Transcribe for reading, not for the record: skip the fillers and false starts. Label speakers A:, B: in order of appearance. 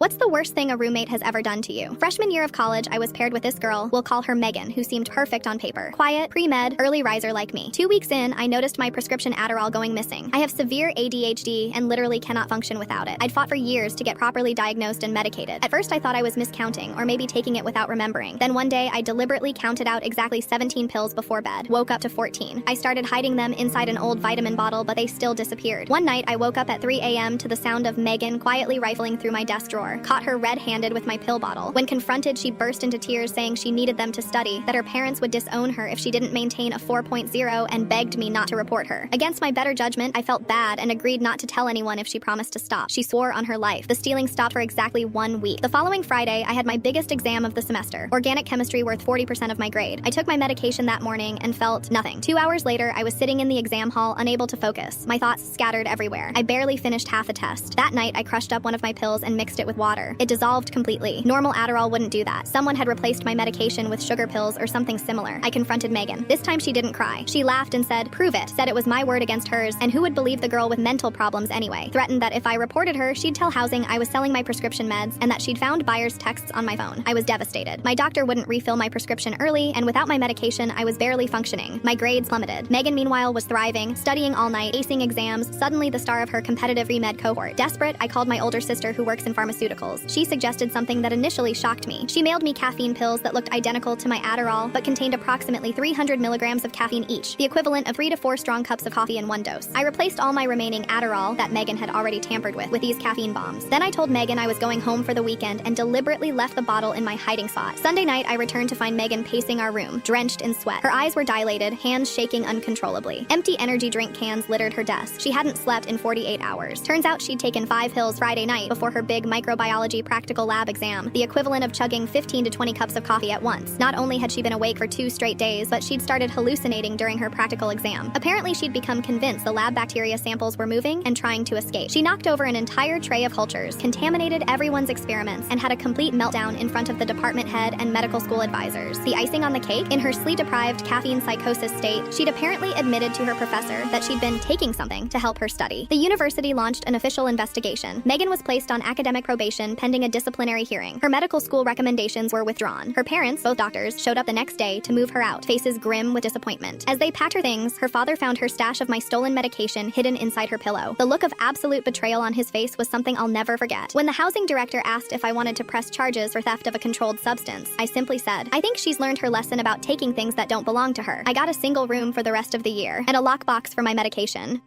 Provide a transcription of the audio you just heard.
A: What's the worst thing a roommate has ever done to you? Freshman year of college, I was paired with this girl, we'll call her Megan, who seemed perfect on paper. Quiet, pre-med, early riser like me. 2 weeks in, I noticed my prescription Adderall going missing. I have severe ADHD and literally cannot function without it. I'd fought for years to get properly diagnosed and medicated. At first, I thought I was miscounting, or maybe taking it without remembering. Then one day, I deliberately counted out exactly 17 pills before bed. Woke up to 14. I started hiding them inside an old vitamin bottle, but they still disappeared. One night, I woke up at 3 a.m. to the sound of Megan quietly rifling through my desk drawer. Caught her red-handed with my pill bottle. When confronted, she burst into tears saying she needed them to study, that her parents would disown her if she didn't maintain a 4.0, and begged me not to report her. Against my better judgment, I felt bad and agreed not to tell anyone if she promised to stop. She swore on her life. The stealing stopped for exactly 1 week. The following Friday, I had my biggest exam of the semester, organic chemistry worth 40% of my grade. I took my medication that morning and felt nothing. 2 hours later, I was sitting in the exam hall, unable to focus. My thoughts scattered everywhere. I barely finished half the test. That night, I crushed up one of my pills and mixed it with water. It dissolved completely. Normal Adderall wouldn't do that. Someone had replaced my medication with sugar pills or something similar. I confronted Megan. This time she didn't cry. She laughed and said, "Prove it." Said it was my word against hers, and who would believe the girl with mental problems anyway? Threatened that if I reported her, she'd tell housing I was selling my prescription meds and that she'd found buyers' texts on my phone. I was devastated. My doctor wouldn't refill my prescription early, and without my medication, I was barely functioning. My grades plummeted. Megan, meanwhile, was thriving, studying all night, acing exams, suddenly the star of her competitive pre-med cohort. Desperate, I called my older sister who works in pharmaceuticals. She suggested something that initially shocked me. She mailed me caffeine pills that looked identical to my Adderall, but contained approximately 300 milligrams of caffeine each, the equivalent of 3 to 4 strong cups of coffee in one dose. I replaced all my remaining Adderall, that Megan had already tampered with these caffeine bombs. Then I told Megan I was going home for the weekend and deliberately left the bottle in my hiding spot. Sunday night, I returned to find Megan pacing our room, drenched in sweat. Her eyes were dilated, hands shaking uncontrollably. Empty energy drink cans littered her desk. She hadn't slept in 48 hours. Turns out she'd taken 5 pills Friday night before her big microbiology practical lab exam, the equivalent of chugging 15 to 20 cups of coffee at once. Not only had she been awake for 2 straight days, but she'd started hallucinating during her practical exam. Apparently, she'd become convinced the lab bacteria samples were moving and trying to escape. She knocked over an entire tray of cultures, contaminated everyone's experiments, and had a complete meltdown in front of the department head and medical school advisors. The icing on the cake? In her sleep-deprived, caffeine psychosis state, she'd apparently admitted to her professor that she'd been taking something to help her study. The university launched an official investigation. Megan was placed on academic probation pending a disciplinary hearing. Her medical school recommendations were withdrawn. Her parents, both doctors, showed up the next day to move her out, faces grim with disappointment. As they packed her things, her father found her stash of my stolen medication hidden inside her pillow. The look of absolute betrayal on his face was something I'll never forget. When the housing director asked if I wanted to press charges for theft of a controlled substance, I simply said, "I think she's learned her lesson about taking things that don't belong to her." I got a single room for the rest of the year, and a lockbox for my medication.